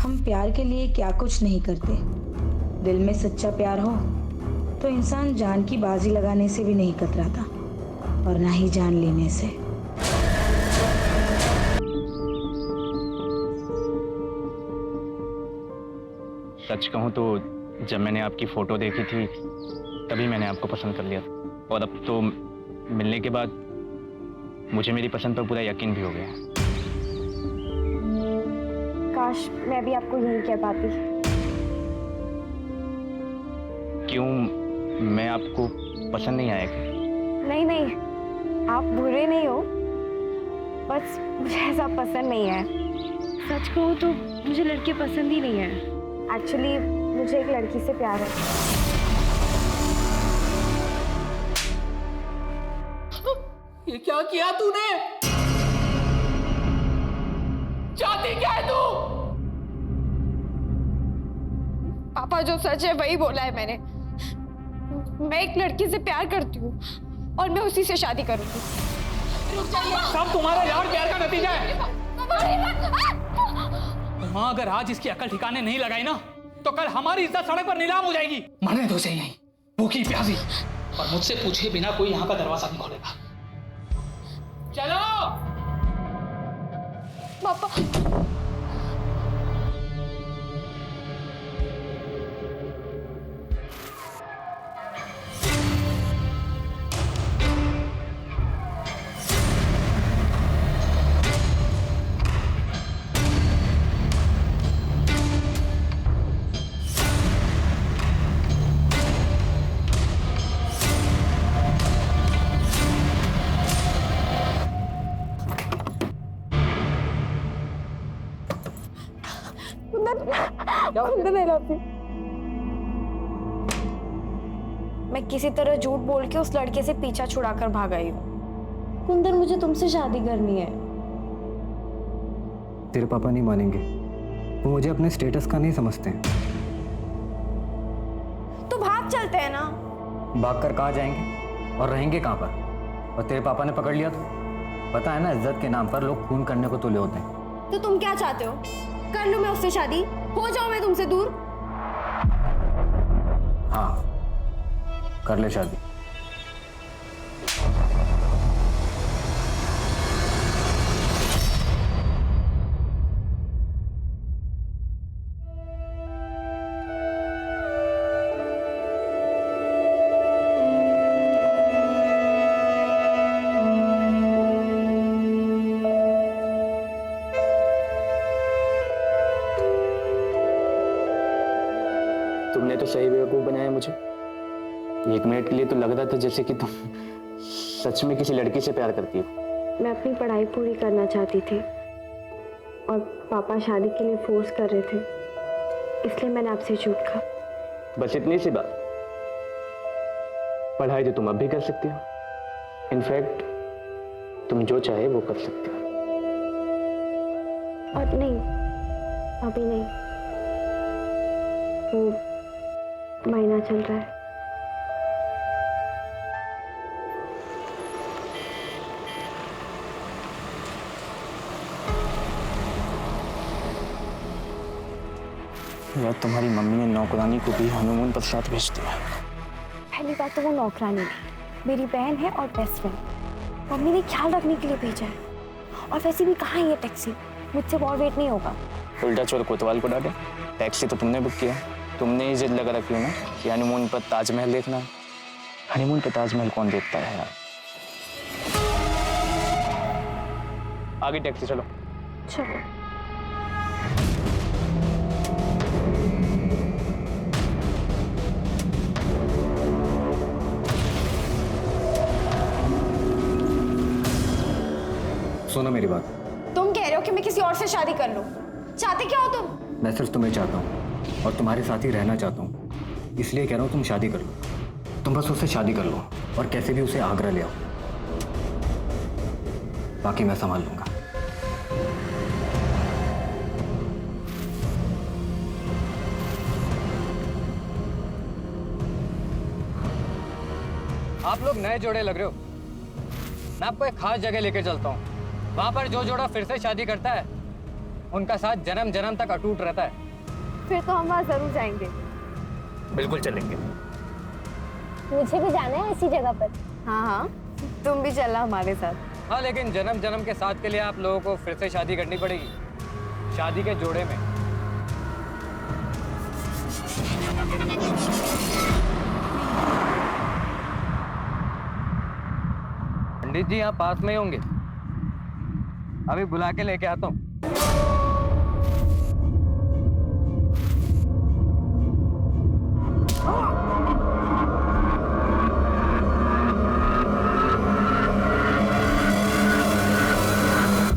हम प्यार के लिए क्या कुछ नहीं करते। दिल में सच्चा प्यार हो तो इंसान जान की बाजी लगाने से भी नहीं कतराता, और ना ही जान लेने से। सच कहूँ तो जब मैंने आपकी फोटो देखी थी तभी मैंने आपको पसंद कर लिया था, और अब तो मिलने के बाद मुझे मेरी पसंद पर पूरा यकीन भी हो गया। काश मैं भी आपको यही कह पाती। क्यों, मैं आपको पसंद नहीं आया क्या? नहीं नहीं, आप बुरे नहीं हो, बस मुझे ऐसा पसंद नहीं है। सच कहूँ तो मुझे लड़के पसंद ही नहीं है। एक्चुअली मुझे एक लड़की से प्यार है। ये क्या किया तूने? चाहती क्या है तू? पापा जो सच है वही बोला है मैंने। मैं एक लड़की से प्यार करती हूँ और मैं उसी से शादी करूंगी। सब तुम्हारा यार प्यार का नतीजा है। माँ अगर आज इसकी अकल ठिकाने नहीं लगाई ना तो कल हमारी इज्जत सड़क पर नीलाम हो जाएगी। मरने दो से यहीं भूखी प्यासी, और मुझसे पूछे बिना कोई यहाँ का दरवाजा नहीं खोलेगा। चलो पापा। मैं किसी तरह झूठ बोल के उस लड़के से पीछा छुड़ाकर भाग आई हूँ। कुंदन, मुझे तुमसे शादी करनी है। तेरे पापा नहीं मानेंगे, वो मुझे अपने स्टेटस का नहीं समझते हैं। तो भाग चलते हैं ना। भाग कर कहाँ जाएंगे और रहेंगे कहाँ पर? और तेरे पापा ने पकड़ लिया तो पता है ना, इज्जत के नाम पर लोग खून करने को तुले होते हैं। तो तुम क्या चाहते हो? कर लूं मैं उससे शादी? हो जाऊं मैं तुमसे दूर? हाँ, कर ले शादी। तुमने तो सही बेवकूफ बनाया मुझे। एक मिनट के लिए तो लग रहा था जैसे कि तुम सच में किसी लड़की से प्यार करती हो। मैं अपनी पढ़ाई पूरी करना चाहती थी और पापा शादी के लिए फोर्स कर रहे थे, इसलिए मैंने आपसे झूठ कहा। बस इतनी सी बात। पढ़ाई तो तुम अब भी कर सकती हो। इनफैक्ट तुम जो चाहे वो कर सकते हो। और नहीं, अभी नहीं, वो महीना चल रहा है। यार, तुम्हारी मम्मी ने नौकरानी को भी हनीमून पर साथ भेज दिया। पहली बात तो वो नौकरानी नहीं, मेरी बहन है और बेस्ट फ्रेंड। मम्मी ने ख्याल रखने के लिए भेजा है। और वैसे भी कहाँ है ये टैक्सी? मुझसे और वेट नहीं होगा। उल्टा चोर कोतवाल को डांटे। टैक्सी तो तुमने बुक किया, तुमने ही जिद लगा रखी हो ना कि हनीमून पर ताजमहल देखना। हनीमून पर ताजमहल कौन देखता है यार? आगे टैक्सी, चलो। चलो। सुनो मेरी बात। तुम कह रहे हो कि मैं किसी और से शादी कर लूं? चाहते क्या हो तुम? मैं सिर्फ तुम्हें चाहता हूँ और तुम्हारे साथ ही रहना चाहता हूँ, इसलिए कह रहा हूँ तुम शादी कर लो। तुम बस उससे शादी कर लो और कैसे भी उसे आगरा ले आओ, बाकी मैं संभाल लूंगा। आप लोग नए जोड़े लग रहे हो। मैं आपको एक खास जगह लेकर चलता हूँ। वहां पर जो जोड़ा फिर से शादी करता है उनका साथ जन्म जन्म तक अटूट रहता है। फिर तो हम वहाँ जरूर जाएंगे। बिल्कुल चलेंगे। मुझे भी जाना है इसी जगह पर। हाँ हाँ, तुम भी चलना हमारे साथ। हाँ, लेकिन जन्म जन्म के साथ के लिए आप लोगों को फिर से शादी करनी पड़ेगी, शादी के जोड़े में। पंडित जी यहाँ पास में ही होंगे, अभी बुला के लेके आता हूँ।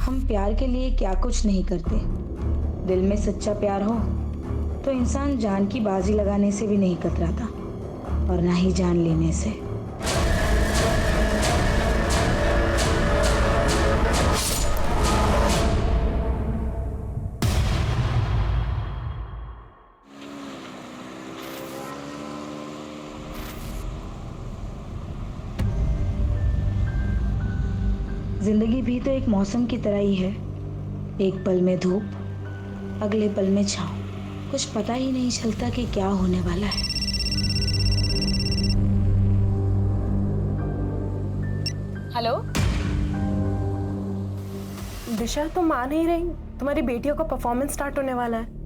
हम प्यार के लिए क्या कुछ नहीं करते। दिल में सच्चा प्यार हो तो इंसान जान की बाजी लगाने से भी नहीं कतराता, और ना ही जान लेने से। जिंदगी भी तो एक मौसम की तरह ही है, एक पल में धूप, अगले पल में छाँव। कुछ पता ही नहीं चलता कि क्या होने वाला है। हेलो दिशा, तुम आ नहीं रही? तुम्हारी बेटियों का परफॉर्मेंस स्टार्ट होने वाला है।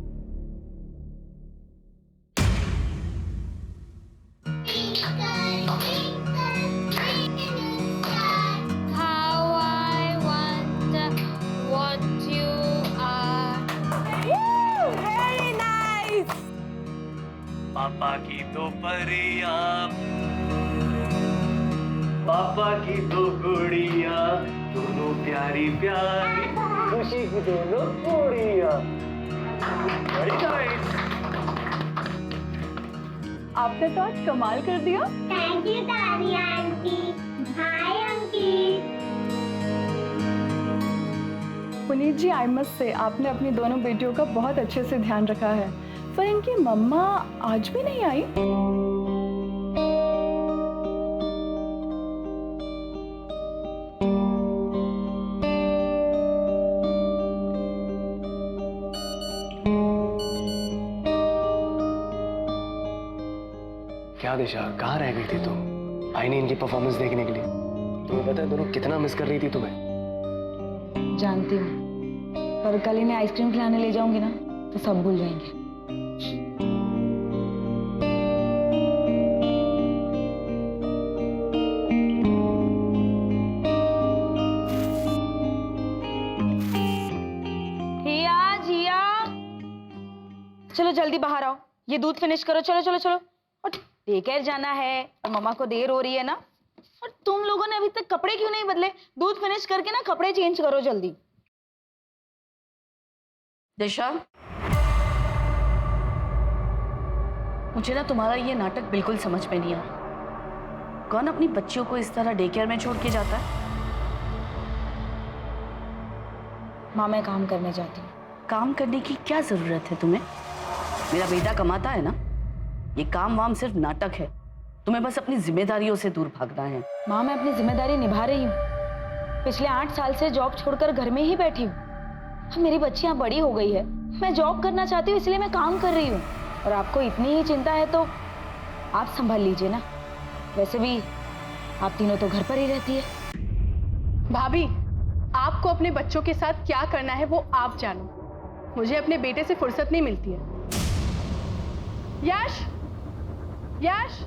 पापा की दो परियां, पापा की दो गुड़िया, दोनों प्यारी प्यारी, खुशी की दोनों गुड़िया। Very nice. आपने तो आज कमाल कर दिया। थैंक यू दादी aunty. Hi Ankit. Puneet ji, I must say आपने अपनी दोनों बेटियों का बहुत अच्छे से ध्यान रखा है। पर इनकी मम्मा आज भी नहीं आई। क्या दिशा, कहाँ रह गई थी तुम? आई नहीं इनकी परफॉर्मेंस देखने के लिए? तुम्हें पता है दोनों कितना मिस कर रही थी तुम्हें? जानती हूँ, पर कल इन्हें आइसक्रीम खिलाने ले जाऊंगी ना तो सब भूल जाएंगे। चलो जल्दी बाहर आओ, ये दूध फिनिश करो। चलो चलो चलो। और डेकेयर जाना है और मम्मा को देर हो रही है ना। और तुम लोगों ने अभी तक कपड़े क्यों नहीं बदले? दूध फिनिश करके ना कपड़े चेंज करो जल्दी। दिशा, मुझे ना तुम्हारा ये नाटक बिल्कुल समझ में नहीं आ रहा। कौन अपनी बच्चियों को इस तरह डे केयर में छोड़ के जाता है? माँ, मैं काम करने जाती हूँ। काम करने की क्या जरूरत है तुम्हें? मेरा बेटा कमाता है ना। ये काम वाम सिर्फ नाटक है। तुम्हें बस अपनी जिम्मेदारियों से दूर भागना है। माँ, मैं अपनी जिम्मेदारी निभा रही हूँ। पिछले 8 साल से जॉब छोड़कर घर में ही बैठी हूँ। अब मेरी बच्चियाँ बड़ी हो गई है, मैं जॉब करना चाहती हूँ, इसलिए मैं काम कर रही हूँ। और आपको इतनी ही चिंता है तो आप संभाल लीजिए ना। वैसे भी आप तीनों तो घर पर ही रहती है। भाभी, आपको अपने बच्चों के साथ क्या करना है वो आप जानो। मुझे अपने बेटे से फुर्सत नहीं मिलती है। यश, यश,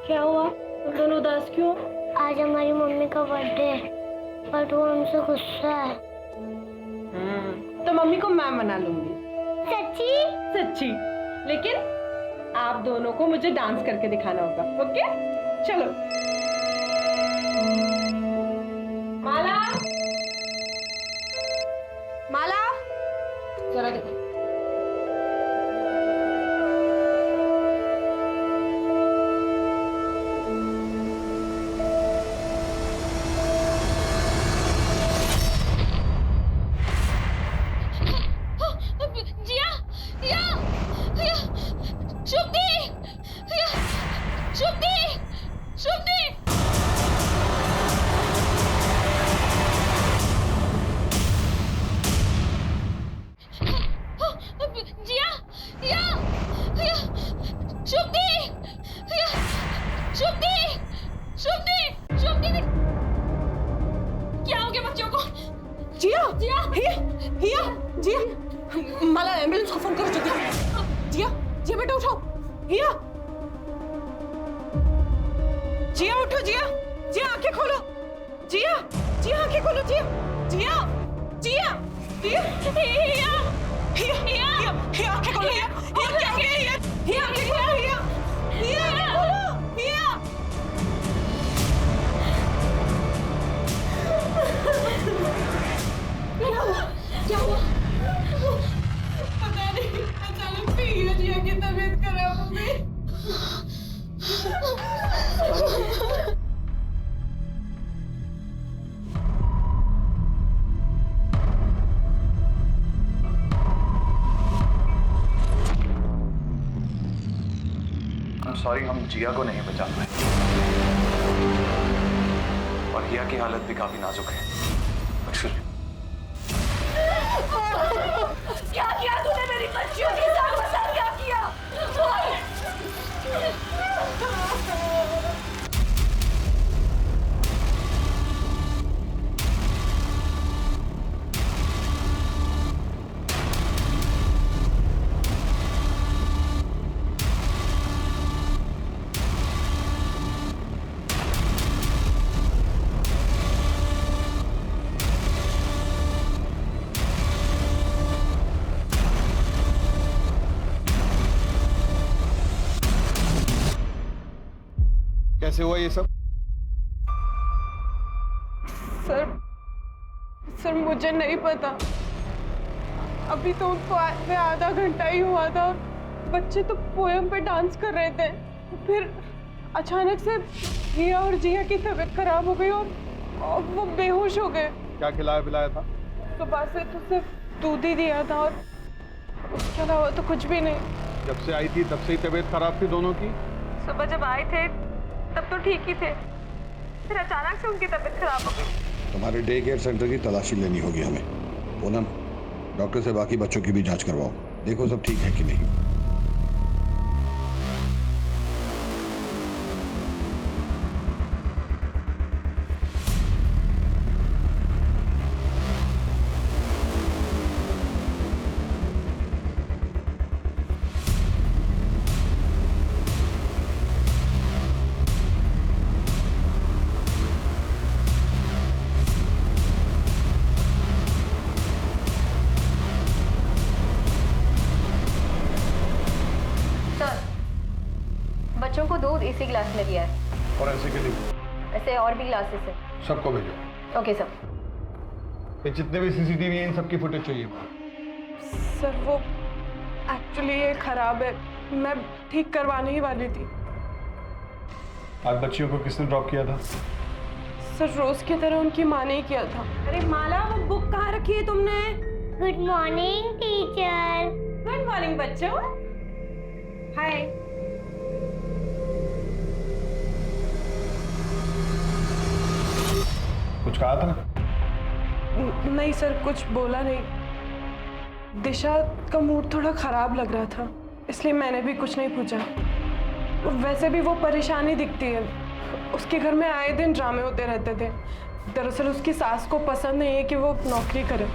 क्या हुआ? तुम दोनों उदास क्यों? आज हमारी मम्मी का बर्थडे है, बट वो हमसे गुस्सा है। तो मम्मी को मैं मना लूंगी। सच्ची? सच्ची। लेकिन आप दोनों को मुझे डांस करके दिखाना होगा, ओके? चलो। माला, माला, जरा देखो। जिया जिया हिया हिया जिया मला एम्बुलेंस को फोन करो जल्दी जिया जिया बेटा उठो हिया जिया उठो जिया जिया आंखें खोलो जिया जिया आंखें खोलो जिया जिया जिया जिया हिया हिया हिया हिया आंखें खोलो हिया हिया क्या हो गया हिया हिया आंखें खोलो हिया हिया आंखें खोलो हिया क्या हुआ पता नहीं अचानक से हिया जिया की तबीयत खराब हो गई सॉरी, हम जिया को नहीं बचा पाए और हिया की हालत भी काफी नाजुक है। एक्चुअली क्या किया तूने मेरी बच्चियों के साथ? बता क्या किया? कैसे हुआ ये सब? सर मुझे नहीं पता। अभी तो उनको आए आधा घंटा ही हुआ था और बच्चे तो पोयम पे डांस कर रहे थे। फिर अचानक से हिया और जिया की तबीयत खराब हो गई और वो बेहोश हो गए। क्या खिलाया पिलाया था? सुबह से तो सिर्फ दूध ही दिया था और उसके अलावा तो कुछ भी नहीं। जब से आई थी तब से ही तबीयत खराब थी दोनों की? सुबह जब आए थे तब तो ठीक ही थे, फिर अचानक से उनकी तबीयत खराब हो गई। तुम्हारे डे केयर सेंटर की तलाशी लेनी होगी हमें। पूनम, डॉक्टर से बाकी बच्चों की भी जांच करवाओ, देखो सब ठीक है कि नहीं। बच्चों को दूध इसी ग्लास में दिया है और ऐसे के लिए ऐसे और भी ग्लासेस है। सबको भेजो। Okay sir. ये जितने भी सीसीटीवी हैं इन सबकी फुटेज चाहिए। सर वो एक्चुअली ये खराब है, मैं ठीक करवाने ही वाली थी। आज बच्चियों को किसने ड्रॉप किया था? सर रोज की तरह उनकी माँ ने ही किया था। अरे माला, वो बुक कहाँ रखी है तुमने? Good morning teacher. Good morning बच्चों। हाय। कुछ कहा था? नहीं सर, कुछ बोला नहीं। दिशा का मूड थोड़ा खराब लग रहा था, इसलिए मैंने भी कुछ नहीं पूछा। वैसे भी वो परेशानी दिखती है, उसके घर में आए दिन ड्रामे होते रहते थे। दरअसल उसकी सास को पसंद नहीं है कि वो नौकरी करे।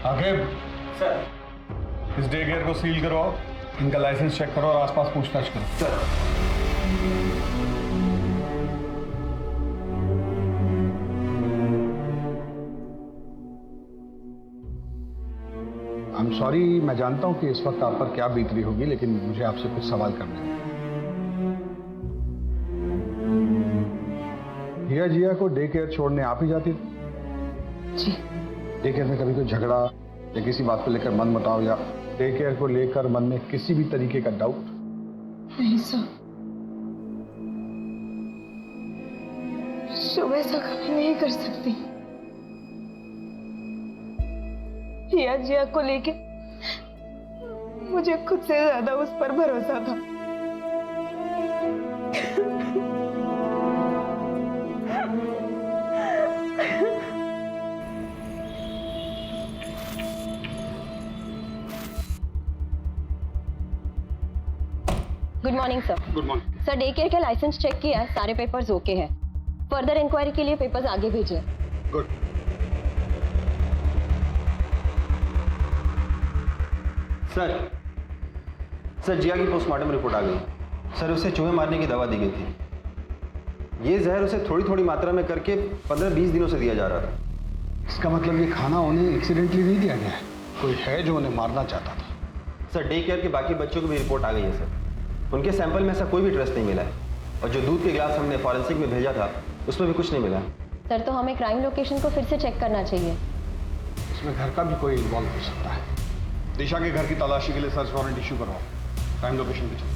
आगे सर, इस डे केयर को सील करवाओ, इनका लाइसेंस चेक करो और आसपास पूछताछ करो। सर। आई एम सॉरी, मैं जानता हूं कि इस वक्त आप पर क्या बीत रही होगी, लेकिन मुझे आपसे कुछ सवाल करने हैं। हिया जिया को डे केयर छोड़ने आप ही जाती थी? जी। डे केयर में कभी कोई झगड़ा या किसी बात को लेकर मनमुटाव या डे केयर को लेकर मन में किसी भी तरीके का डाउट? नहीं सर, सुबह से कभी नहीं कर सकती। हिया जिया को लेके मुझे खुद से ज्यादा उस पर भरोसा था। Good morning sir. Good morning sir, day care का लाइसेंस चेक किया, सारे पेपर्स ओके हैं। फर्दर इंक्वायरी के लिए पेपर्स आगे भेजिए। गुड। सर जिया की पोस्टमार्टम रिपोर्ट आ गई। सर उसे चूहे मारने की दवा दी गई थी। ये जहर उसे थोड़ी थोड़ी मात्रा में करके 15-20 दिनों से दिया जा रहा था। इसका मतलब ये खाना उन्हें एक्सीडेंटली नहीं दिया गया है, कोई है जो उन्हें मारना चाहता था। सर डे केयर के बाकी बच्चों की भी रिपोर्ट आ गई है सर। उनके सैंपल में ऐसा कोई भी ट्रेस नहीं मिला है और जो दूध के गिलास हमने फॉरेंसिक में भेजा था उसमें भी कुछ नहीं मिला। सर तो हमें क्राइम लोकेशन को फिर से चेक करना चाहिए। इसमें घर का भी कोई इन्वॉल्व हो सकता है। दिशा के घर की तलाशी के लिए सर्च वारंट इशू करवाओ, क्राइम लोकेशन पे चलो।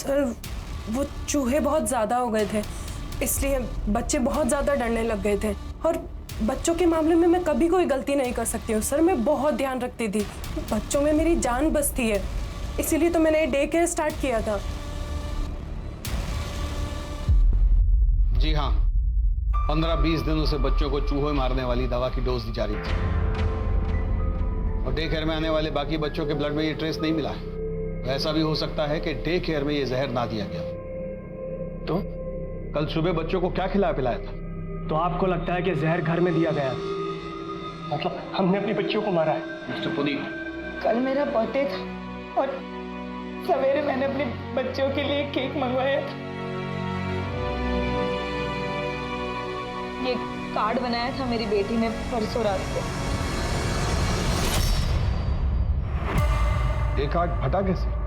सर वो चूहे बहुत ज़्यादा हो गए थे, इसलिए बच्चे बहुत ज़्यादा डरने लग गए थे। और बच्चों के मामले में मैं कभी कोई गलती नहीं कर सकती हूँ सर। मैं बहुत ध्यान रखती थी, बच्चों में मेरी जान बसती है, इसीलिए तो मैंने डे केयर स्टार्ट किया था। जी हाँ, 15-20 दिनों से बच्चों को चूहे मारने वाली दवा की डोज दी जा रही थी और डे केयर में आने वाले बाकी बच्चों के ब्लड में ये ट्रेस नहीं मिला है। ऐसा भी हो सकता है कि डे केयर में ये जहर ना दिया गया। तो कल सुबह बच्चों को क्या खिलाया पिलाया था? तो आपको लगता है कि जहर घर में दिया गया, मतलब हमने अपनी बच्चियों को मारा है? मिस्टर पुनीत, कल मेरा बर्थडे था और सवेरे मैंने अपने बच्चों के लिए केक मंगवाया था। ये कार्ड बनाया था मेरी बेटी ने परसों रात को। ये कार्ड फटा कैसे?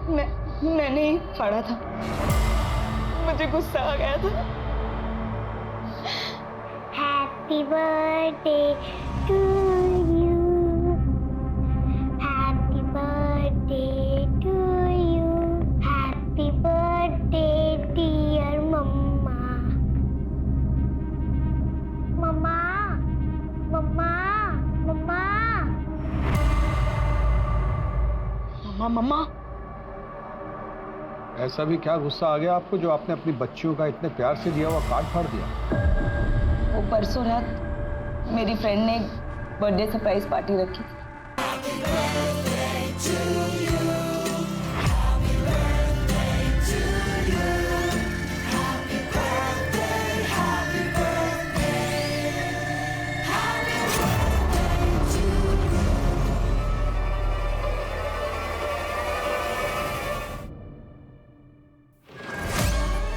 मैंने ही फाड़ा था, मुझे गुस्सा आ गया था। Happy birthday to you, happy birthday to you, happy birthday dear मम्मा। मम्मा मम्मा मम्मा मम्मा मम्मा। ऐसा भी क्या गुस्सा आ गया आपको जो आपने अपनी बच्चियों का इतने प्यार से दिया हुआ कार्ड फाड़ दिया? वो परसों रात मेरी फ्रेंड ने एक बर्थडे सरप्राइज पार्टी रखी थी।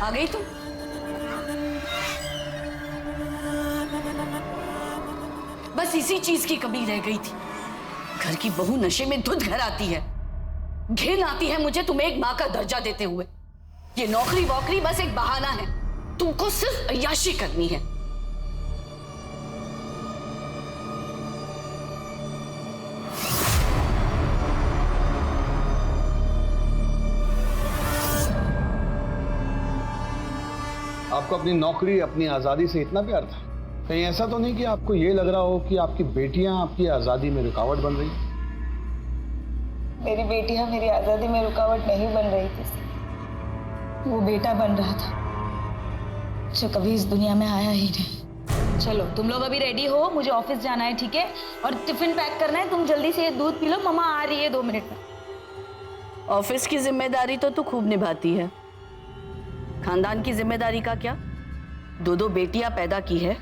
आ गई तुम? बस इसी चीज की कमी रह गई थी। घर की बहू नशे में धुत घर आती है, घिन आती है मुझे तुम्हें एक माँ का दर्जा देते हुए। ये नौकरी वोकरी बस एक बहाना है, तुमको सिर्फ अय्याशी करनी है। आपको अपनी नौकरी, अपनी आजादी से इतना प्यार था? कहीं ऐसा तो नहीं कि आपको ये लग रहा हो कि आपकी बेटियां आपकी आजादी में रुकावट बन रही? मेरी बेटियां मेरी आजादी में रुकावट नहीं बन रही थी, वो बेटा बन रहा था जो कभी इस दुनिया में आया ही नहीं। चलो तुम लोग अभी रेडी हो, मुझे ऑफिस जाना है, ठीक है? और टिफिन पैक करना है। तुम जल्दी से दूध पी लो, मम्मा आ रही है 2 मिनट में। ऑफिस की जिम्मेदारी तो तू खूब निभाती है, खानदान की जिम्मेदारी का क्या? 2 बेटियां पैदा की है,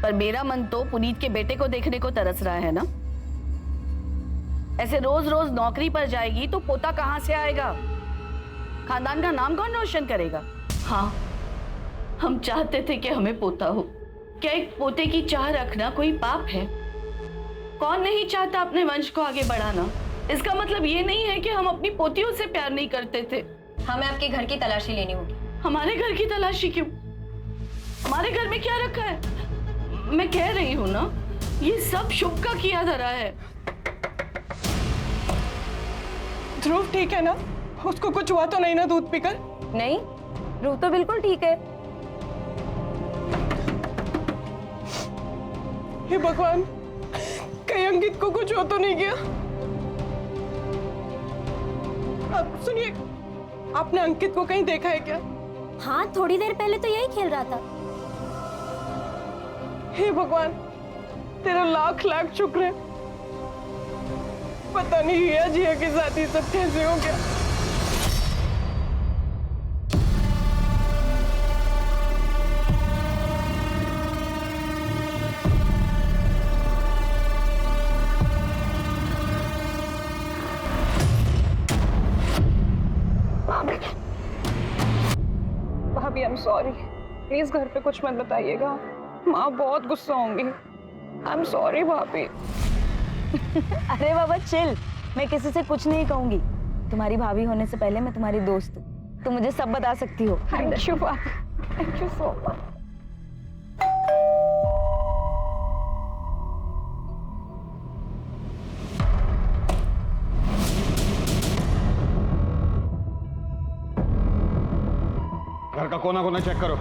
पर मेरा मन तो पुनीत के बेटे को देखने को तरस रहा है ना। ऐसे रोज रोज नौकरी पर जाएगी तो पोता कहां से आएगा? खानदान का नाम कौन रोशन करेगा? हाँ, हम चाहते थे कि हमें पोता हो। क्या एक पोते की चाह रखना कोई पाप है? कौन नहीं चाहता अपने वंश को आगे बढ़ाना? इसका मतलब ये नहीं है कि हम अपनी पोतियों से प्यार नहीं करते थे। हमें आपके घर की तलाशी लेनी होगी। हमारे घर की तलाशी क्यों? हमारे घर में क्या रखा है? मैं कह रही हूँ ना, ये सब शुभ का किया धरा है। ध्रुव ठीक है ना? उसको कुछ हुआ तो नहीं ना दूध पीकर? नहीं, ध्रुव तो बिल्कुल ठीक है। हे भगवान, कहीं अंकित को कुछ हो तो नहीं गया? अब सुनिए, आपने अंकित को कहीं देखा है क्या? हाँ, थोड़ी देर पहले तो यही खेल रहा था। हे भगवान, तेरा लाख लाख शुक्र है। पता नहीं हिया जिया के साथ ये सब कैसे हो गया। भाभी, आई एम सॉरी, प्लीज घर पे कुछ मत बताइएगा, माँ बहुत गुस्सा होंगी। आई एम सॉरी भाभी। अरे बाबा चिल, मैं किसी से कुछ नहीं कहूंगी। तुम्हारी भाभी होने से पहले मैं तुम्हारी दोस्त हूँ, तुम मुझे सब बता सकती हो। थैंक यू भाभी, थैंक यू सो मच। घर का कोना कोना चेक करो।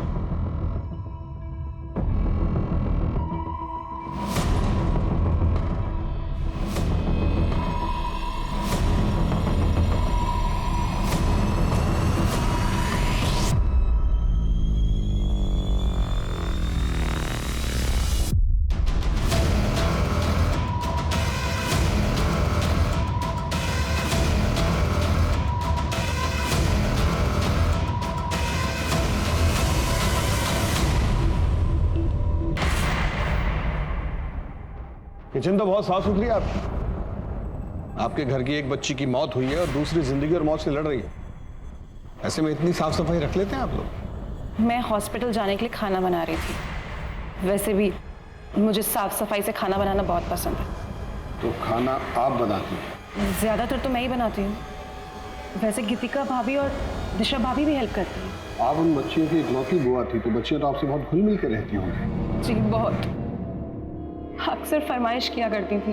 किचन तो बहुत साफ सुथरी है आपकी। आपके घर की एक बच्ची की मौत हुई है और दूसरी जिंदगी और मौत से लड़ रही है। ऐसे में इतनी साफ सफाई रख लेते हैं आप लोग? मैं हॉस्पिटल जाने के लिए खाना बना रही थी। वैसे भी मुझे साफ सफाई से खाना बनाना बहुत पसंद है। तो खाना आप बनाती हैं? ज्यादातर तो मैं ही बनाती हूँ। वैसे गीतिका भाभी और दिशा भाभी भी हेल्प करती हैं। आप उन बच्चियों की इकलौती बुआ थी, तो बच्चियां तो आपसे बहुत घुल मिल के रहती होंगी। जी बहुत, अक्सर फरमाइश किया करती थी,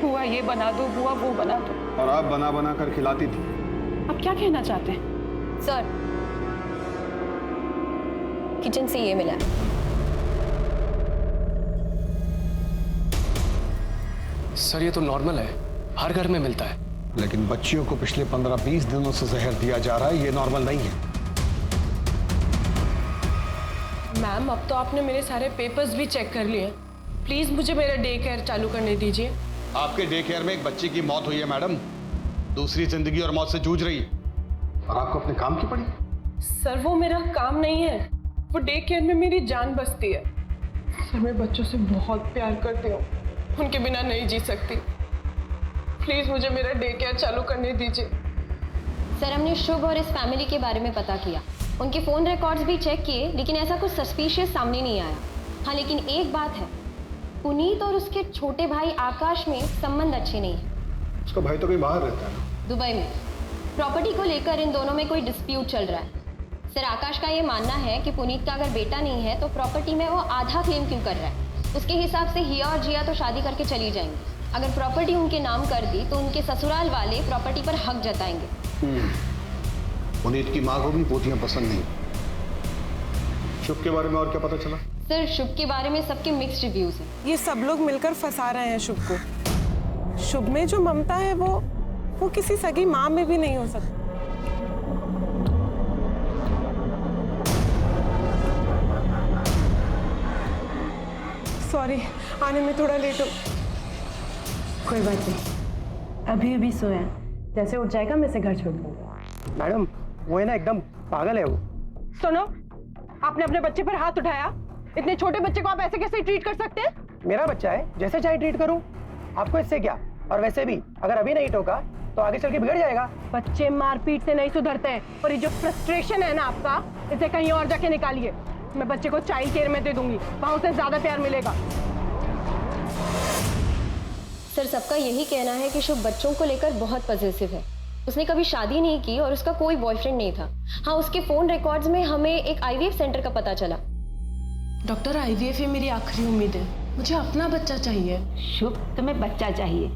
बुआ ये बना दो, बुआ वो बना दो। और आप बना बना कर खिलाती थी। आप क्या कहना चाहते हैं? सर, किचन से ये मिला है। सर ये तो नॉर्मल है, हर घर में मिलता है। लेकिन बच्चियों को पिछले 15-20 दिनों से जहर दिया जा रहा है, ये नॉर्मल नहीं है। मैम, अब तो आपने मेरे सारे पेपर्स भी चेक कर लिए। प्लीज मुझे मेरा डे केयर चालू करने दीजिए। आपके डे केयर में एक बच्ची की मौत हुई है मैडम, दूसरी जिंदगी और मौत से जूझ रही है, और आपको अपने काम की पड़ी। सर वो मेरा काम नहीं है, वो डे केयर में मेरी जान बसती है। सर मैं बच्चों से बहुत प्यार करती हूँ, उनके बिना नहीं जी सकती। प्लीज मुझे मेरा डे केयर चालू करने दीजिए। सर हमने शुभ और इस फैमिली के बारे में पता किया, उनके फोन रिकॉर्ड्स भी चेक किए, लेकिन ऐसा कुछ सस्पिशियस सामने नहीं आया। हाँ लेकिन एक बात है, पुनीत और उसके छोटे भाई आकाश में संबंध अच्छे नहीं है। उसका भाई तो कहीं बाहर रहता है, दुबई में। प्रॉपर्टी को लेकर इन दोनों में कोई डिस्प्यूट चल रहा है। सर आकाश का ये मानना है कि पुनीत का अगर बेटा नहीं है तो प्रॉपर्टी में वो आधा क्लेम क्यों कर रहा है। उसके हिसाब से हिया और जिया तो शादी करके चली जाएंगी। अगर प्रॉपर्टी उनके नाम कर दी तो उनके ससुराल वाले प्रॉपर्टी पर हक जताएंगे। पुनीत की माँ को भी पोतियां पसंद नहीं। शुभ के बारे में और क्या पता चला? सर शुभ के बारे में सबके मिक्स्ड रिव्यूज हैं। ये सब लोग मिलकर फंसा रहे हैं शुभ को। शुभ में जो ममता है वो किसी सगी माँ में भी नहीं हो सकती। सॉरी, आने में थोड़ा लेट हो। कोई बात नहीं, अभी अभी सोया, जैसे उठ जाएगा मैं इसे घर छोड़ दूंगा। मैडम वो है ना एकदम पागल है वो। सुनो, आपने अपने बच्चे पर हाथ उठाया। इतने छोटे बच्चे को आप ऐसे कैसे ट्रीट कर सकते हैं? मेरा बच्चा है, जैसे चाहे ट्रीट करूं, आपको इससे क्या। और वैसे भी अगर अभी नहीं टोका तो आगे चल के बिगड़ जाएगा। बच्चे मारपीट से नहीं सुधरते हैं, और ये जो फ्रस्ट्रेशन है ना आपका, इसे कहीं और जाके निकालिए। मैं बच्चे को चाइल्ड केयर में दे दूंगी, वहां उसे ज्यादा प्यार मिलेगा। सर सबका यही कहना है कि शुभ बच्चों को लेकर बहुत पॉजिटिव है। उसने कभी शादी नहीं की और उसका कोई बॉयफ्रेंड नहीं था। हाँ उसके फोन रिकॉर्ड्स में हमें एक IVF सेंटर का पता चला। डॉक्टर IVF ही मेरी आखिरी उम्मीद है, मुझे अपना बच्चा चाहिए। शुभ, तुम्हें बच्चा चाहिए,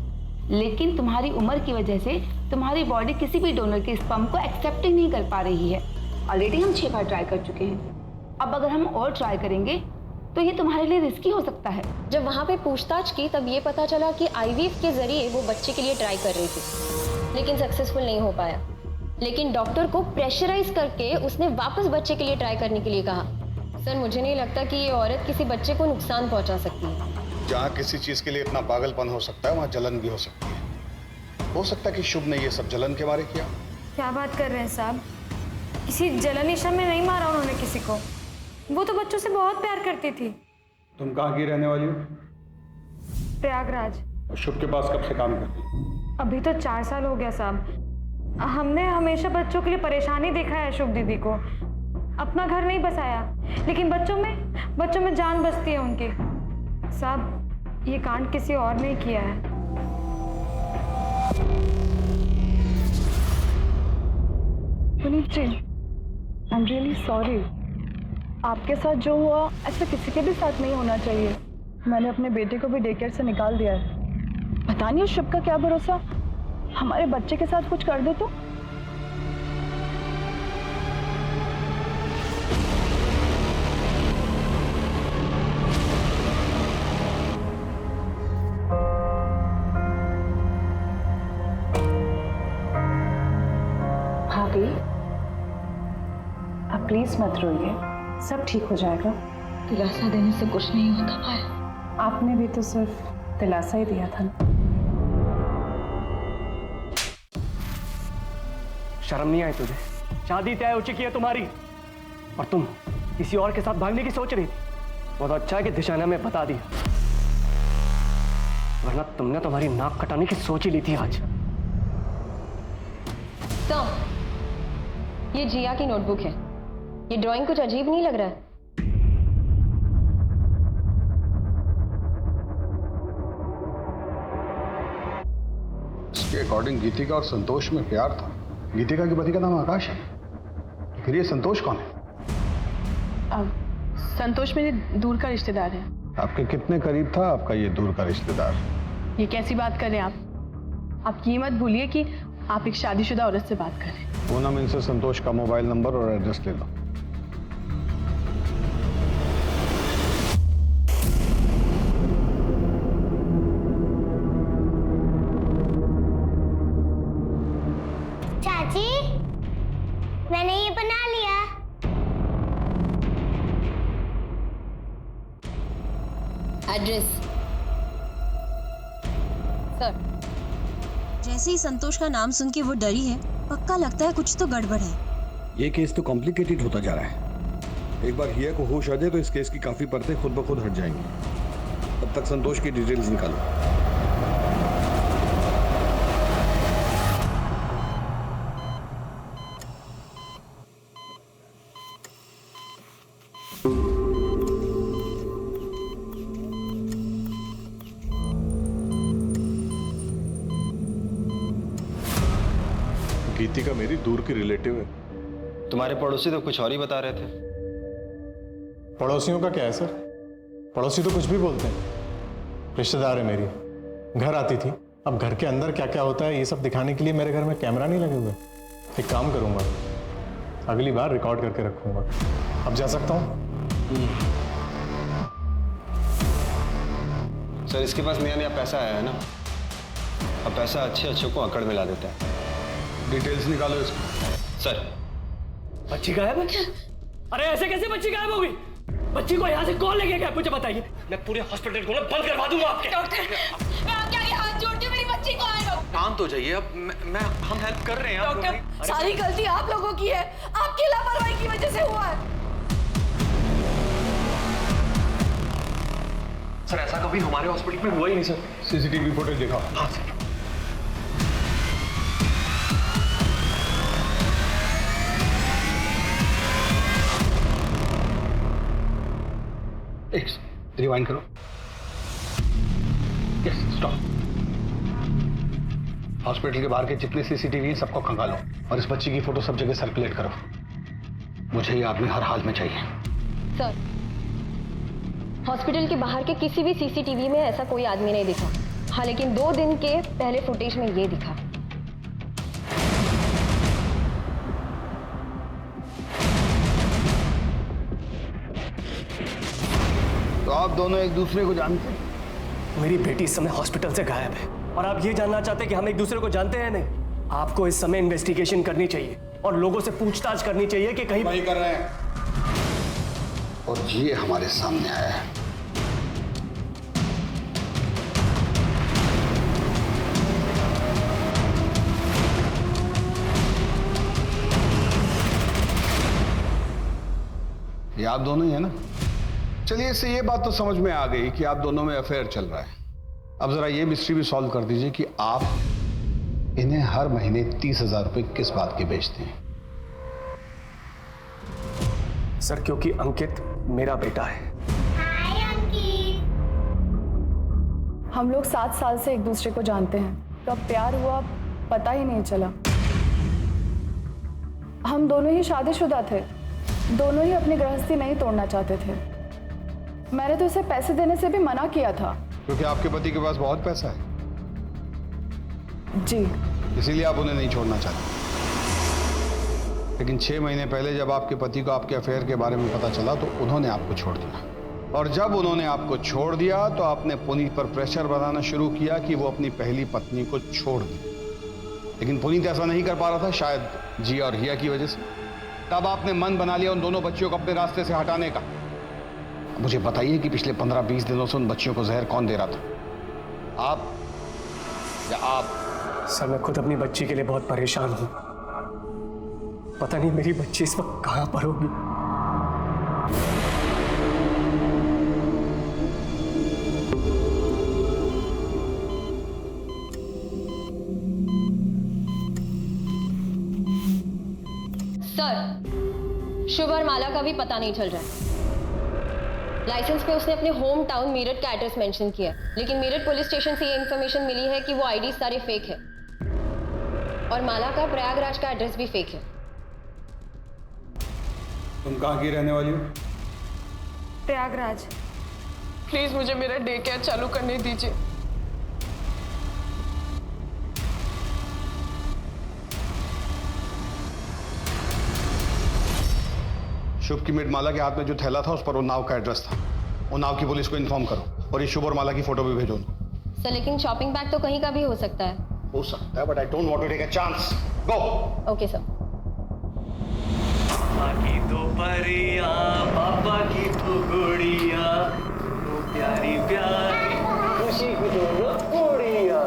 लेकिन तुम्हारी उम्र की वजह से तुम्हारी बॉडी किसी भी डोनर के स्पर्म को एक्सेप्ट ही नहीं कर पा रही है। ऑलरेडी हम 6 बार ट्राई कर चुके हैं, अब अगर हम और ट्राई करेंगे तो ये तुम्हारे लिए रिस्की हो सकता है। जब वहाँ पे पूछताछ की तब ये पता चला कि IVF के जरिए वो बच्चे के लिए ट्राई कर रही थी, लेकिन सक्सेसफुल नहीं हो पाया। लेकिन डॉक्टर को प्रेशराइज करके उसने वापस बच्चे के लिए ट्राई करने के लिए कहा। सर मुझे नहीं लगता कि ये औरत किसी बच्चे को नुकसान पहुंचा सकती है। जहाँ किसी चीज के लिए इतना पागलपन हो सकता है वहाँ जलन भी हो सकती है। हो सकता है कि शुभ ने ये सब जलन के मारे किया। क्या बात कर रहे हैं साहब? किसी जलनिशा में नहीं मारा उन्होंने किसी को। वो तो बच्चों से बहुत प्यार करती थी। तुम कहाँ की रहने वाली हो? प्रयागराज। और शुभ के पास कब से काम करती हो? अभी तो 4 साल हो गया साहब। हमने हमेशा बच्चों के लिए परेशानी देखा है शुभ दीदी को। अपना घर नहीं बसाया, लेकिन बच्चों में जान बसती है उनकी। साहब ये कांड किसी और ने किया है। Puneet ji, I am really sorry. आपके साथ जो हुआ ऐसा किसी के भी साथ नहीं होना चाहिए। मैंने अपने बेटे को भी डे केयर से निकाल दिया है। पता नहीं उस शुभ का क्या भरोसा, हमारे बच्चे के साथ कुछ कर दे तो। भाभी आप प्लीज मत रोइए, सब ठीक हो जाएगा। दिलासा देने से कुछ नहीं होता है। आपने भी तो सिर्फ दिलासा ही दिया था। शर्म नहीं आई तुझे? शादी तय हो चुकी है तुम्हारी और तुम किसी और के साथ भागने की सोच रही थी। बहुत अच्छा है कि दिशा ने हमें बता दिया, वरना तुमने तुम्हारी नाक कटाने की सोच ही ली थी आज। तो ये जिया की नोटबुक है। ये ड्राइंग कुछ अजीब नहीं लग रहा है? इसके अकॉर्डिंग गीतिका और संतोष में प्यार था। गीतिका के पति का नाम आकाश है, फिर ये संतोष कौन है? संतोष मेरे दूर का रिश्तेदार है। आपके कितने करीब था आपका ये दूर का रिश्तेदार? ये कैसी बात कर रहे हैं आप ये मत भूलिए कि आप एक शादीशुदा औरत से बात कर रहे हैं। पूनम, इनसे संतोष का मोबाइल नंबर और एड्रेस ले लो। चाची मैंने ये बना लिया। Address sir. जैसे ही संतोष का नाम सुन के वो डरी है, पक्का लगता है कुछ तो गड़बड़ है। ये केस तो कॉम्प्लिकेटेड होता जा रहा है। एक बार हिया को होश आ जाए तो इस केस की काफी परतें खुद ब खुद हट जाएंगी। तब तक संतोष की डिटेल्स निकालो। गीतिका मेरी दूर की रिलेटिव है। तुम्हारे पड़ोसी तो कुछ और ही बता रहे थे। पड़ोसियों का क्या है सर? पड़ोसी तो कुछ भी बोलते हैं। रिश्तेदार है मेरी, घर आती थी। अब घर के अंदर क्या क्या होता है ये सब दिखाने के लिए मेरे घर में कैमरा नहीं लगे हुए। एक काम करूंगा, अगली बार रिकॉर्ड करके रखूंगा। अब जा सकता हूँ? सर इसके पास नया नया पैसा आया है ना, अब पैसा अच्छे अच्छों को अकड़ में ला देता है। डिटेल्स निकालो इसको। सर बच्ची गायब है? अरे ऐसे कैसे बच्ची गायब हो गई? बच्ची को यहाँ से कौन लेके गया मुझे बताइए। मैं पूरे हॉस्पिटल को बंद करवा दूंगा आपके। डॉक्टर मैं आपके आगे हाथ जोड़ती हूँ, मेरी बच्ची को आए। शांत हो जाइए। अब हम हेल्प कर रहे हैं। डॉक्टर सारी गलती आप लोगों की है, आपकी लापरवाही की वजह से हुआ है। सर ऐसा कभी हमारे हॉस्पिटल में हुआ ही नहीं सर। सीसीटीवी फुटेज दिखाओ। हाँ सर। रिवाइंड करो। Yes stop. हॉस्पिटल के बाहर के जितने सीसीटीवी सबको खंगालो और इस बच्ची की फोटो सब जगह सर्कुलेट करो। मुझे ये आदमी हर हाल में चाहिए। सर हॉस्पिटल के बाहर के किसी भी सीसीटीवी में ऐसा कोई आदमी नहीं दिखा। हाँ लेकिन 2 दिन के पहले फुटेज में ये दिखा। तो आप दोनों एक दूसरे को जानते हैं? मेरी बेटी इस समय हॉस्पिटल से गायब है और आप ये जानना चाहते हैं कि हम एक दूसरे को जानते हैं? नहीं, आपको इस समय इन्वेस्टिगेशन करनी चाहिए और लोगों से पूछताछ करनी चाहिए कि कहीं वही कर रहे हैं। और ये हमारे सामने आया है। ये आप दोनों ही है ना? चलिए, इससे ये बात तो समझ में आ गई कि आप दोनों में अफेयर चल रहा है। अब जरा ये मिस्ट्री भी सॉल्व कर दीजिए कि आप इन्हें हर महीने 30,000 रुपए किस बात के बेचते हैं? सर, क्योंकि अंकित मेरा बेटा है। हम लोग 7 साल से एक दूसरे को जानते हैं। कब प्यार हुआ पता ही नहीं चला। हम दोनों ही शादीशुदा थे, दोनों ही अपनी गृहस्थी नहीं तोड़ना चाहते थे। मैंने तो इसे पैसे देने से भी मना किया था। क्योंकि आपके पति के पास बहुत पैसा है। जी, इसीलिए आप उन्हें नहीं छोड़ना चाहते। लेकिन 6 महीने पहले जब आपके पति को आपके अफेयर के बारे में पता चला तो उन्होंने आपको छोड़ दिया। और जब उन्होंने आपको छोड़ दिया तो आपने पुनीत पर प्रेशर बनाना शुरू किया कि वो अपनी पहली पत्नी को छोड़ दे। लेकिन पुनीत ऐसा नहीं कर पा रहा था, शायद जिया और हिया की वजह से। तब आपने मन बना लिया उन दोनों बच्चियों को अपने रास्ते से हटाने का। मुझे बताइए कि पिछले 15-20 दिनों से उन बच्चियों को जहर कौन दे रहा था, आप या आप? सर, मैं खुद अपनी बच्ची के लिए बहुत परेशान हूं। पता नहीं मेरी बच्ची इस वक्त कहां पर होगी। सर, शुभ और माला का भी पता नहीं चल रहा है। लाइसेंस पे उसने अपने होम टाउन मीरठ का एड्रेस मेंशन किया, लेकिन मीरठ पुलिस स्टेशन से ये इन्फॉर्मेशन मिली है कि वो आईडी सारे फेक है और माला का प्रयागराज का एड्रेस भी फेक है। तुम कहाँ की रहने वाली हो? प्रयागराज। प्लीज मुझे मेरा डे केयर चालू करने दीजिए। शुभ की मेड माला के हाथ में जो थैला था उस पर उन्नाव का एड्रेस था। उन्नाव की पुलिस को इन्फॉर्म करो और ये शुभ और माला की फोटो भी भेजो। सर, लेकिन शॉपिंग बैग तो कहीं का भी हो सकता है। हो सकता है, but I don't want to take a chance. Go. Okay sir. पापा की तो परिया, पापा की तो गुड़िया, दोनों प्यारी प्यारी, खुशी की दोनों गुड़िया।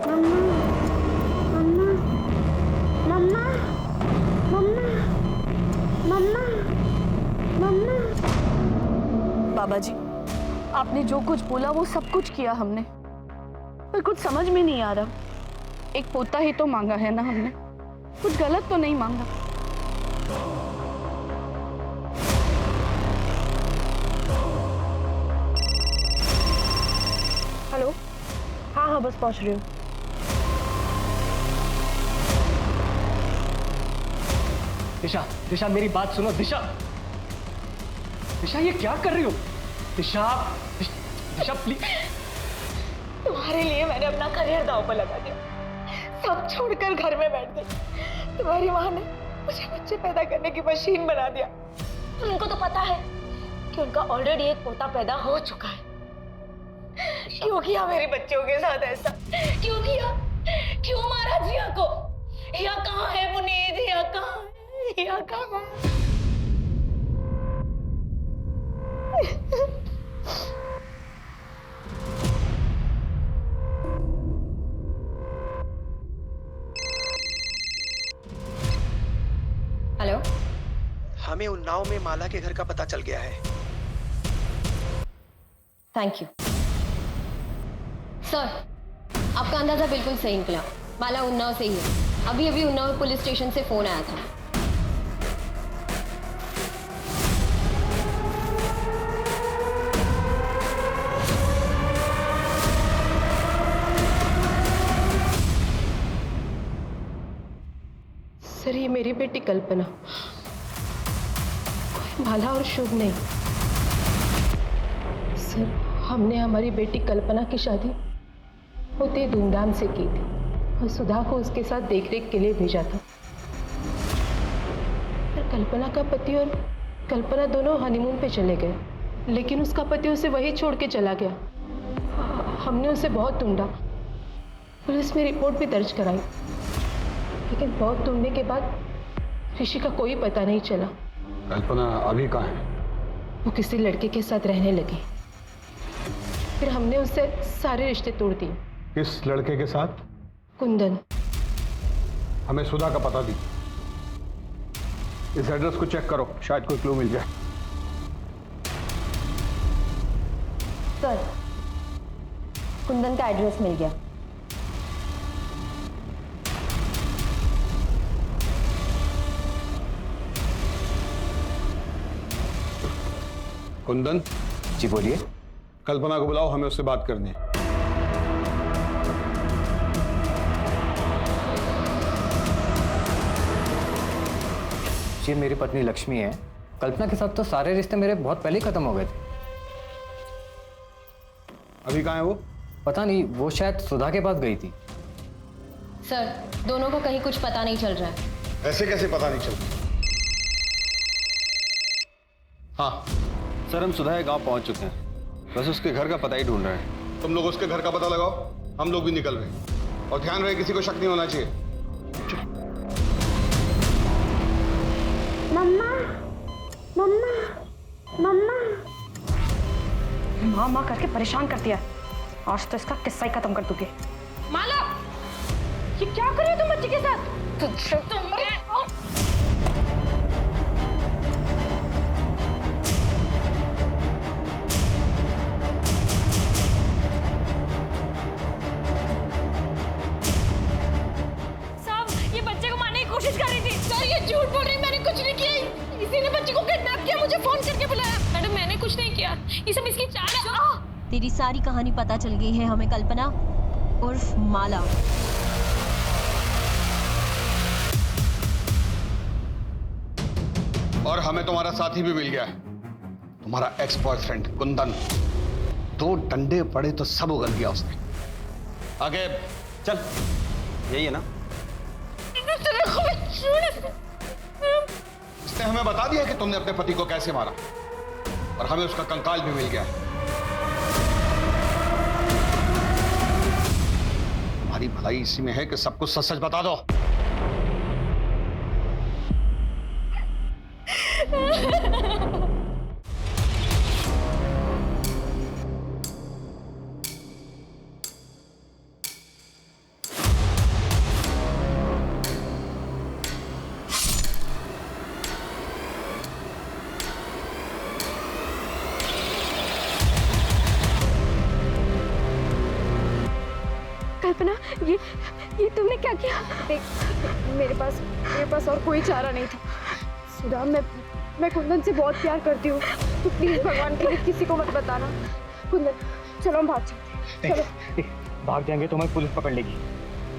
मम्मा, मम्मा, मम्मा, मम्मा। बाबा जी, आपने जो कुछ बोला वो सब कुछ किया हमने, पर कुछ समझ में नहीं आ रहा। एक पोता ही तो मांगा है ना हमने, कुछ गलत तो नहीं मांगा। हेलो, हाँ हाँ बस पहुंच रही हूँ। दिशा, दिशा मेरी बात सुनो। दिशा, दिशा ये क्या कर रही हो? दिशा, दिशा प्लीज। तुम्हारे लिए मैंने अपना करियर दांव पर लगा दिया, सब छोड़कर घर में बैठ गई। तुम्हारी माँ ने मुझे बच्चे पैदा करने की मशीन बना दिया। उनको तो पता है कि उनका ऑलरेडी एक पोता पैदा हो चुका है। क्यों किया मेरे बच्चों के साथ ऐसा? क्यों किया? क्यों मारा जिया को? हिया कहाँ है पुनीत? हिया कहाँ है? हिया कहाँ है? हेलो, हमें उन्नाव में माला के घर का पता चल गया है। थैंक यू सर, आपका अंदाजा बिल्कुल सही निकला। माला उन्नाव से ही है। अभी अभी उन्नाव पुलिस स्टेशन से फोन आया था। सर, ये मेरी बेटी कल्पना, कोई माला और शुभ नहीं। सर, हमने हमारी बेटी कल्पना की शादी बहुत ही धूमधाम से की थी और सुधा को उसके साथ देखरेख के लिए भेजा था। पर कल्पना का पति और कल्पना दोनों हनीमून पे चले गए, लेकिन उसका पति उसे वहीं छोड़ के चला गया। हमने उसे बहुत ढूंढा, पुलिस में रिपोर्ट भी दर्ज कराई, लेकिन बहुत ढूंढने के बाद ऋषि का कोई पता नहीं चला। कल्पना अभी कहाँ है? वो किसी लड़के के साथ रहने लगी, फिर हमने उससे सारे रिश्ते तोड़ दिए। किस लड़के के साथ? कुंदन। हमें सुधा का पता दी। इस एड्रेस को चेक करो, शायद कोई क्लू मिल जाए। सर, कुंदन का एड्रेस मिल गया। कुंदन। जी बोलिए। कल्पना को बुलाओ, हमें उससे बात करनी है। ये मेरी पत्नी लक्ष्मी है। कल्पना के साथ तो सारे रिश्ते मेरे बहुत पहले ही खत्म हो गए थे। अभी कहाँ है वो? पता नहीं, वो शायद सुधा के पास गई थी। सर, दोनों का कहीं कुछ पता नहीं चल रहा है। ऐसे कैसे पता नहीं चलता? हाँ सर, हम सुधा के गांव पहुंच चुके हैं, बस उसके घर का पता ही ढूंढ रहे हैं। तुम लोग उसके घर का पता लगाओ, हम लोग भी निकल रहे हैं। और ध्यान रहे, किसी को शक नहीं होना चाहिए। मम्मा, मम्मा, मम्मा। माँ माँ करके परेशान कर दिया। आज तो इसका किस्सा ही खत्म कर दूंगी। माला, ये क्या कर रही हो तुम बच्चे के साथ? साहब, ये बच्चे को मारने की कोशिश कर रही थी। सर, ये झूठ बोल रही, मैंने कुछ नहीं किया। इसी ने बच्चे को किडनैप किया, मुझे फोन करके बुलाया। मैडम, मैंने कुछ नहीं किया, ये सब इसकी चाल है। तेरी सारी कहानी पता चल गई है हमें, कल्पना उर्फ माला। और हमें तुम्हारा साथी भी मिल गया है, तुम्हारा एक्स बॉयफ्रेंड कुंदन। 2 डंडे पड़े तो सब उगल गया उसने। आगे चल। यही है ना? इसने हमें बता दिया कि तुमने अपने पति को कैसे मारा, और हमें उसका कंकाल भी मिल गया है। तुम्हारी भलाई इसी में है कि सब कुछ सच सच बता दो। कल्पना, ये तुमने क्या किया? देख, मेरे पास और कोई चारा नहीं था। सुधा, मैं कुंदन से बहुत प्यार करती हूँ। तो प्लीज भगवान के लिए किसी को मत बताना। कुंदन, चलो हम भाग चलते हैं। चलो। भाग जाएंगे तो हमें पुलिस पकड़ लेगी।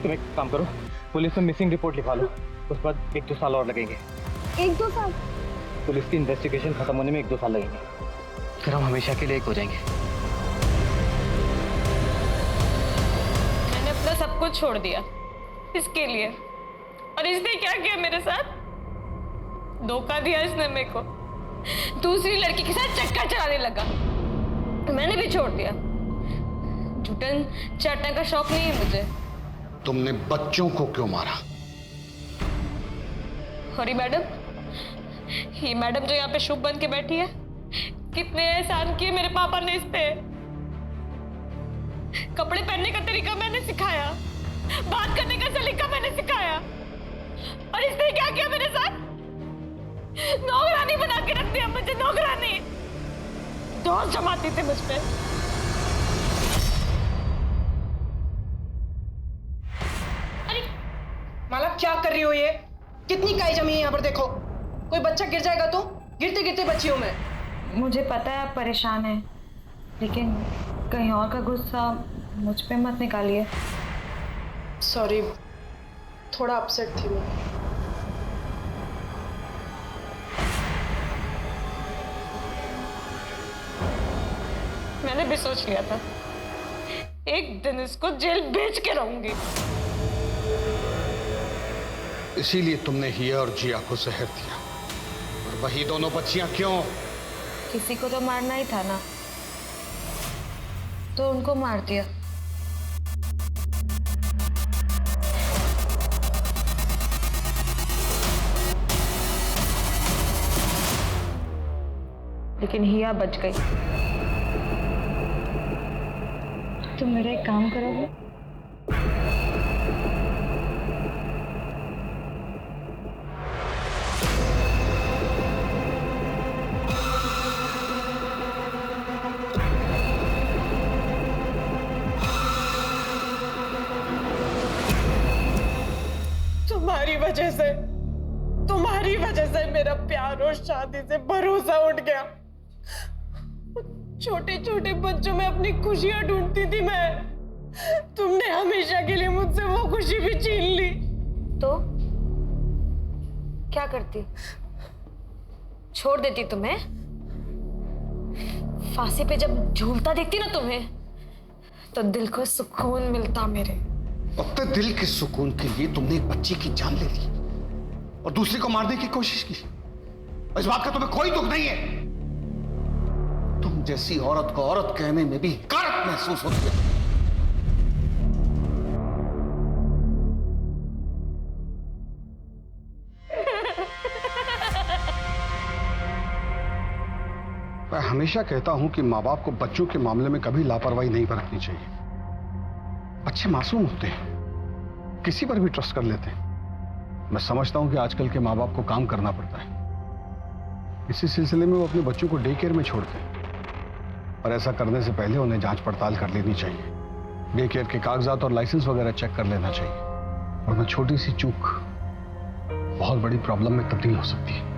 तुम एक काम करो, पुलिस में मिसिंग रिपोर्ट लिखवा लो, उसके बाद 1-2 साल और लगेंगे। 1-2 साल? पुलिस की इन्वेस्टिगेशन खत्म होने में 1-2 साल लगेंगे, फिर हम हमेशा के लिए एक हो जाएंगे। मैंने अपना सब कुछ छोड़ दिया इसके लिए, और इसने क्या किया मेरे साथ? धोखा दिया इसने मेरे को। दूसरी लड़की के साथ चक्कर चलाने लगा, तो मैंने भी छोड़ दिया। जुटन चाटने का शौक नहीं है मुझे। तुमने बच्चों को क्यों मारा? हरी मैडम, ये मैडम जो यहाँ पे शुभ बन के बैठी है, कितने एहसान किए मेरे पापा ने इस पे। कपड़े पहनने का तरीका मैंने सिखाया, बात करने का सलीका मैंने सिखाया, और इसने क्या किया मेरे साथ? नौकरानी बना के रख दिया मुझे, नौकरानी। दोस्त जमाती थे मुझ पे। अरे माला, क्या कर रही हो ये? कितनी काई जमी है यहाँ पर, देखो। कोई बच्चा गिर जाएगा तो? गिरते गिरते बची हूँ मैं। मुझे पता है आप परेशान हैं, लेकिन कहीं और का गुस्सा मुझ पे मत निकालिए। सॉरी, थोड़ा अपसेट थी मैं। मैंने भी सोच लिया था एक दिन इसको जेल भेज के रहूंगी। इसीलिए तुमने हिया और जिया को जहर दिया, और वही दोनों बच्चियां क्यों? किसी को तो मारना ही था ना, तो उनको मार दिया। लेकिन हिया बच गई। तुम मेरा एक काम करोगे? तुम्हारी वजह से मेरा प्यार और शादी से भरोसा उठ गया। छोटे छोटे बच्चों में अपनी खुशियां ढूंढती थी मैं। तुमने हमेशा के लिए मुझसे वो खुशी भी छीन ली। तो क्या करती? छोड़ देती तुम्हें? फांसी पे जब झूलता देखती ना तुम्हें, तो दिल को सुकून मिलता मेरे। अपने दिल के सुकून के लिए तुमने एक बच्ची की जान ले ली और दूसरी को मारने की कोशिश की। इस बात का तुम्हें कोई दुख नहीं है? तुम जैसी औरत को औरत कहने में भी हकारत महसूस होती है। मैं हमेशा कहता हूं कि माँ बाप को बच्चों के मामले में कभी लापरवाही नहीं बरतनी चाहिए। बच्चे मासूम होते हैं, किसी पर भी ट्रस्ट कर लेते हैं। मैं समझता हूं कि आजकल के माँ बाप को काम करना पड़ता है। इसी सिलसिले में वो अपने बच्चों को डे केयर में छोड़ते हैं, और ऐसा करने से पहले उन्हें जांच पड़ताल कर लेनी चाहिए। डे केयर के कागजात और लाइसेंस वगैरह चेक कर लेना चाहिए, वरना छोटी सी चूक बहुत बड़ी प्रॉब्लम में तब्दील हो सकती है।